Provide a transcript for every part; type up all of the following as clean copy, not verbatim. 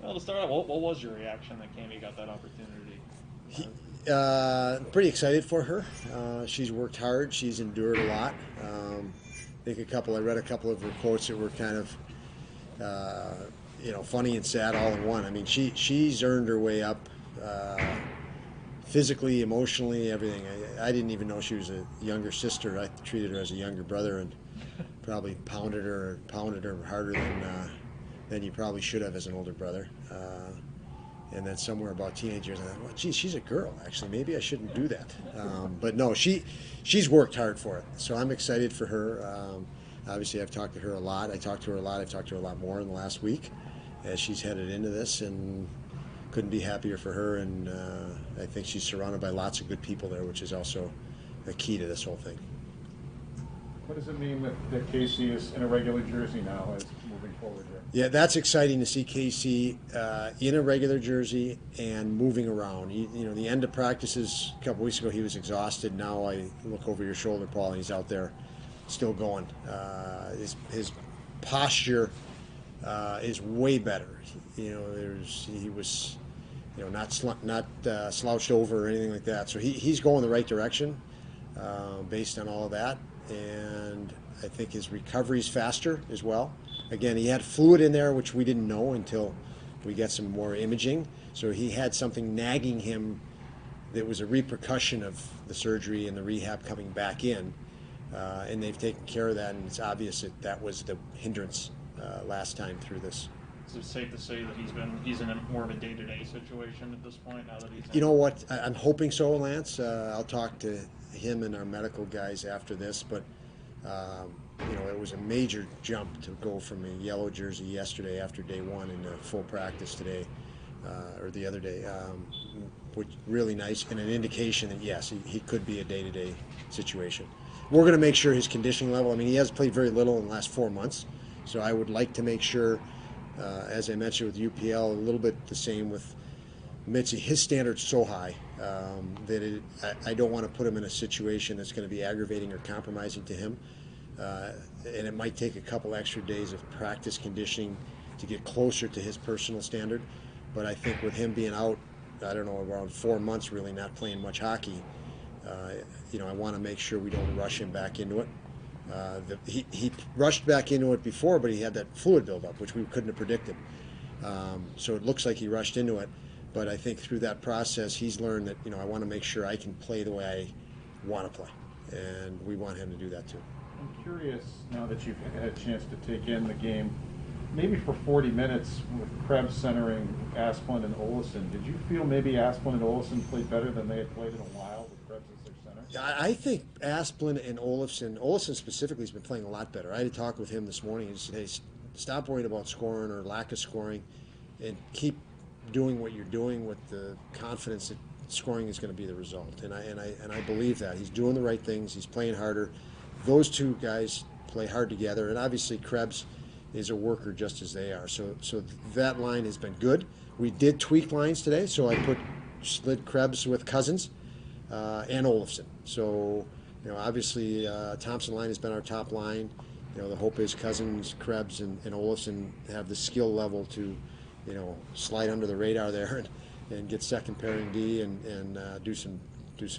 Well, to start out, what was your reaction that Cammy got that opportunity? He, Pretty excited for her. She's worked hard. She's endured a lot. I read a couple of her quotes that were kind of, uh, funny and sad all in one. I mean, she's earned her way up, physically, emotionally, everything. I didn't even know she was a younger sister. I treated her as a younger brother and probably pounded her harder than you probably should have as an older brother. And then somewhere about teenage years, I thought, well, geez, she's a girl. Actually, maybe I shouldn't do that. But no, she's worked hard for it. So I'm excited for her. Obviously, I've talked to her a lot. I talked to her a lot. I've talked to her a lot more in the last week as she's headed into this, and couldn't be happier for her. And I think she's surrounded by lots of good people there, which is also a key to this whole thing. What does it mean that Casey is in a regular jersey now as moving forward here? Yeah, that's exciting to see Casey in a regular jersey and moving around. The end of practices a couple weeks ago, he was exhausted. Now I look over your shoulder, Paul, and he's out there still going. His posture is way better. He was not slouched over or anything like that. So he's going the right direction based on all of that, and I think his recovery is faster as well. Again, he had fluid in there, which we didn't know until we got some more imaging. So he had something nagging him that was a repercussion of the surgery and the rehab coming back in. And they've taken care of that, and it's obvious that that was the hindrance last time through this. Is it safe to say that he's in more of a day-to-day situation at this point now that he's You in? know what? I'm hoping so, Lance. I'll talk to him and our medical guys after this, but it was a major jump to go from a yellow jersey yesterday after day one into full practice today or the other day, which really nice and an indication that yes, he could be a day-to-day situation. We're going to make sure his conditioning level. I mean, he has played very little in the last 4 months, so I would like to make sure, as I mentioned with UPL, a little bit the same with Mitzi. His standard's so high I don't want to put him in a situation that's going to be aggravating or compromising to him. And it might take a couple extra days of practice conditioning to get closer to his personal standard. But I think with him being out, I don't know, around 4 months really not playing much hockey, I want to make sure we don't rush him back into it. He rushed back into it before, but he had that fluid buildup, which we couldn't have predicted. So it looks like he rushed into it. But I think through that process, he's learned that, I want to make sure I can play the way I want to play. And we want him to do that too. I'm curious, now that you've had a chance to take in the game, maybe for 40 minutes with Krebs centering Asplund and Olofsson, did you feel maybe Asplund and Olofsson played better than they had played in a while with Krebs as their center? I think Asplund and Olofsson specifically has been playing a lot better. I had a talk with him this morning. He said, hey, stop worrying about scoring or lack of scoring and keep doing what you're doing with the confidence that scoring is going to be the result. And I believe that. He's doing the right things. He's playing harder. Those two guys play hard together. And obviously Krebs is a worker just as they are. So that line has been good. We did tweak lines today. So I slid Krebs with Cousins and Olofsson. So, obviously Thompson line has been our top line. The hope is Cousins, Krebs, and Olofsson have the skill level to, slide under the radar there and get second pairing D and do some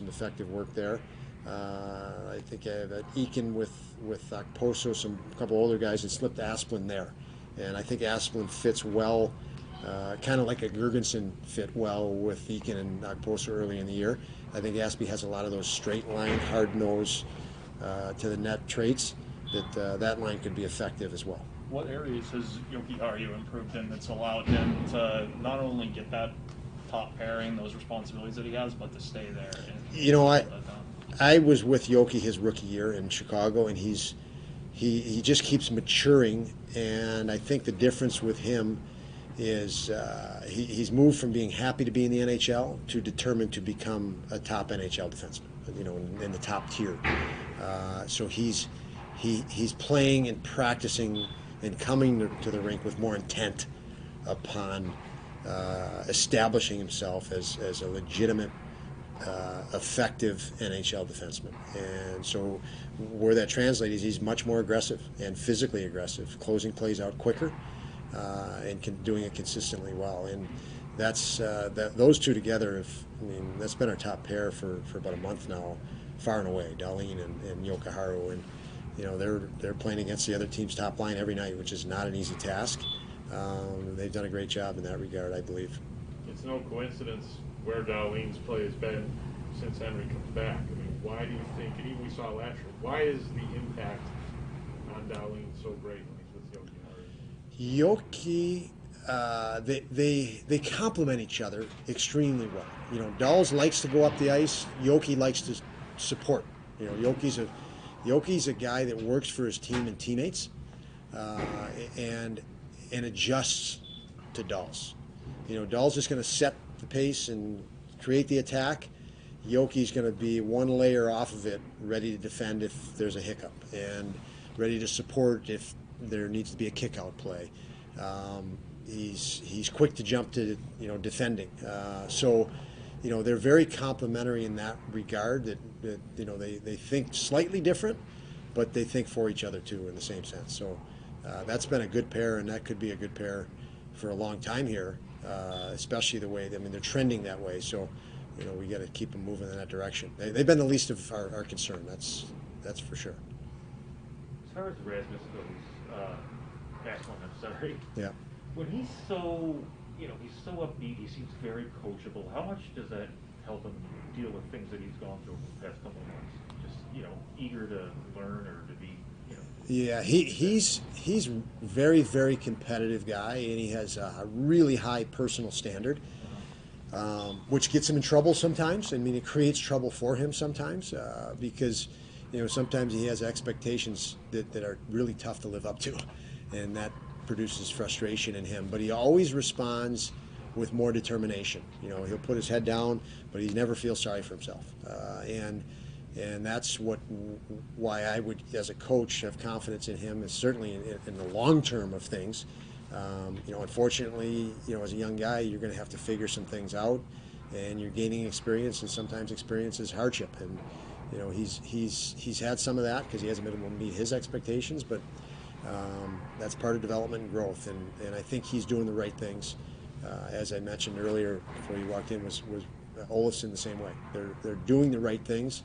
effective work there. I think I have Eakin with Okposo, a couple older guys, and slipped Asplund there. And I think Asplund fits well, kind of like a Gergensen fit well with Eakin and Okposo early in the year. I think Aspie has a lot of those straight line, hard nose to the net traits that line could be effective as well. What areas has Yoki Haru improved in that's allowed him to not only get that top pairing, those responsibilities that he has, but to stay there? I was with Yoki his rookie year in Chicago, and he just keeps maturing. And I think the difference with him is he's moved from being happy to be in the NHL to determined to become a top NHL defenseman, in the top tier. So he's playing and practicing and coming to the rink with more intent upon establishing himself as a legitimate, effective NHL defenseman. And so where that translates is he's much more aggressive and physically aggressive, closing plays out quicker. and doing it consistently well. And that's those two together. I mean, that's been our top pair for about a month now, far and away. Darlene and Yokoharu, and they're playing against the other team's top line every night, which is not an easy task. They've done a great job in that regard, I believe. It's no coincidence where Darlene's play has been since Henry comes back. I mean, why do you think, and even we saw last year, why is the impact on Darlene so great when he's with Yoki? Yoki, they complement each other extremely well. Dulles likes to go up the ice. Yoki likes to support. Yoki's a guy that works for his team and teammates, and adjusts to Dulles. Dulles is going to set the pace and create the attack. Yoki's going to be one layer off of it, ready to defend if there's a hiccup, and ready to support if there needs to be a kick-out play. He's quick to jump to defending. So they're very complementary in that regard. That they think slightly different, but they think for each other too in the same sense. So that's been a good pair, and that could be a good pair for a long time here, especially the way they're trending that way. So we got to keep them moving in that direction. They've been the least of our concern. That's for sure. As far as Rasmus goes, Asplund, I'm sorry. Yeah. When he's so, he's so upbeat, he seems very coachable. How much does that help him deal with things that he's gone through the past couple of months? Just, eager to learn or to be, Yeah, he's very, very competitive guy, and he has a really high personal standard, which gets him in trouble sometimes. I mean, it creates trouble for him sometimes because sometimes he has expectations that are really tough to live up to, and that produces frustration in him. But he always responds with more determination. He'll put his head down, but he never feels sorry for himself, and that's why I would, as a coach, have confidence in him, and certainly in the long term of things. Unfortunately, as a young guy, you're going to have to figure some things out, and you're gaining experience, and sometimes experience is hardship. And he's had some of that because he hasn't been able to meet his expectations, but that's part of development and growth. And I think he's doing the right things. As I mentioned earlier before you walked in, was Olofsson the same way. They're doing the right things.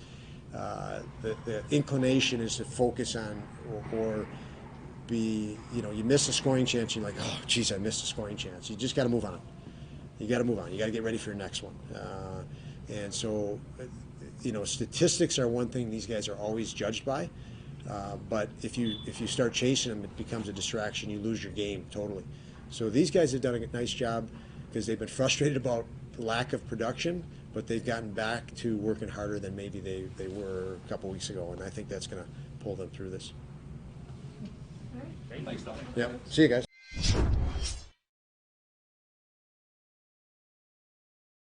The inclination is to focus on or be, you miss a scoring chance, you're like, oh, geez, I missed a scoring chance. You just got to move on. You got to move on. You got to get ready for your next one. And so, statistics are one thing these guys are always judged by. But if you start chasing them, it becomes a distraction. You lose your game totally. So these guys have done a nice job because they've been frustrated about the lack of production, but they've gotten back to working harder than maybe they were a couple weeks ago, and I think that's going to pull them through this. Thanks, Don. Yep. See you guys.